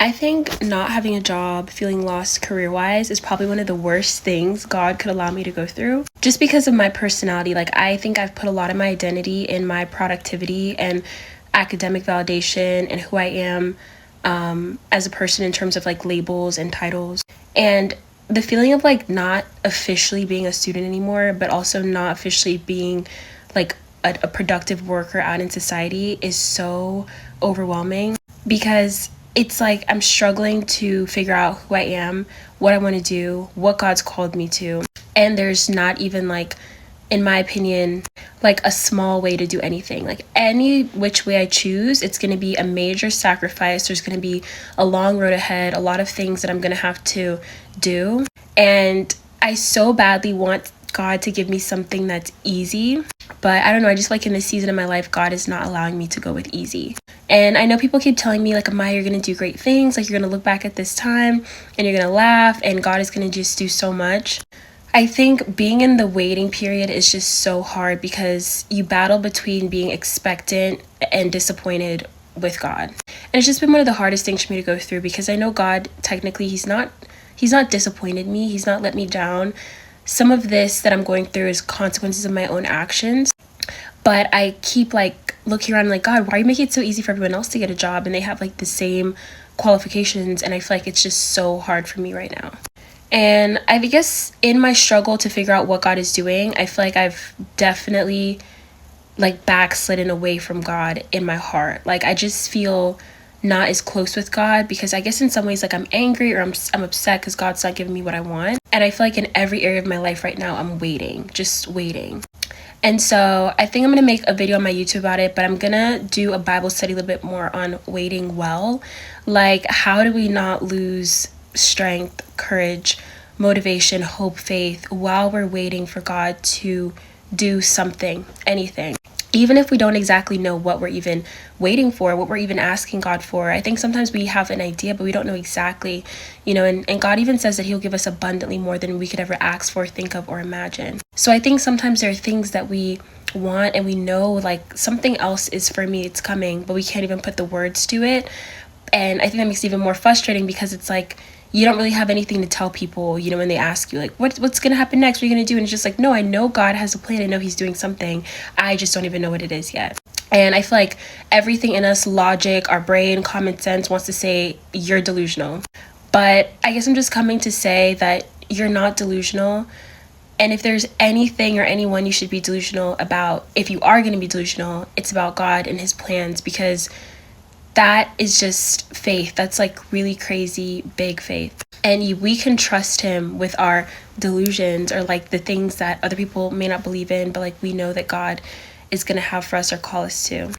I think not having a job, feeling lost career-wise is probably one of the worst things God could allow me to go through. Just because of my personality, like I think I've put a lot of my identity in my productivity and academic validation and who I am as a person in terms of like labels and titles. And the feeling of like not officially being a student anymore, but also not officially being like a productive worker out in society is so overwhelming because it's like I'm struggling to figure out who I am, what I want to do, what God's called me to. And there's not even like, in my opinion, like a small way to do anything. Like any which way I choose, it's going to be a major sacrifice. There's going to be a long road ahead, a lot of things that I'm going to have to do. And I so badly want God to give me something that's easy. But I don't know, I just feel like in this season of my life, God is not allowing me to go with easy. And I know people keep telling me like, Amaya, you're going to do great things. Like you're going to look back at this time and you're going to laugh and God is going to just do so much. I think being in the waiting period is just so hard because you battle between being expectant and disappointed with God. And it's just been one of the hardest things for me to go through because I know God, technically, he's not disappointed me. He's not let me down. Some of this that I'm going through is consequences of my own actions. But I keep like looking around like, God, why are you making it so easy for everyone else to get a job and they have like the same qualifications? And I feel like it's just so hard for me right now. And I guess in my struggle to figure out what God is doing, I feel like I've definitely like backslidden away from God in my heart. Like I just feel not as close with God because I guess in some ways like I'm angry or I'm upset because God's not giving me what I want. And I feel like in every area of my life right now, I'm waiting, just waiting. And so I think I'm going to make a video on my YouTube about it, but I'm going to do a Bible study a little bit more on waiting well. Like, how do we not lose strength, courage, motivation, hope, faith while we're waiting for God to do something, anything? Even if we don't exactly know what we're even waiting for, what we're even asking God for. I think sometimes we have an idea, but we don't know exactly, and God even says that he'll give us abundantly more than we could ever ask for, think of, or imagine. So I think sometimes there are things that we want and we know like something else is for me, it's coming, but we can't even put the words to it. And I think that makes it even more frustrating because it's like, you don't really have anything to tell people, when they ask you, like, what's going to happen next? What are you going to do? And it's just like, no, I know God has a plan. I know he's doing something. I just don't even know what it is yet. And I feel like everything in us, logic, our brain, common sense wants to say you're delusional. But I guess I'm just coming to say that you're not delusional. And if there's anything or anyone you should be delusional about, if you are going to be delusional, it's about God and his plans, because that is just faith. That's like really crazy, big faith. And we can trust him with our delusions or like the things that other people may not believe in, but like we know that God is going to have for us or call us to.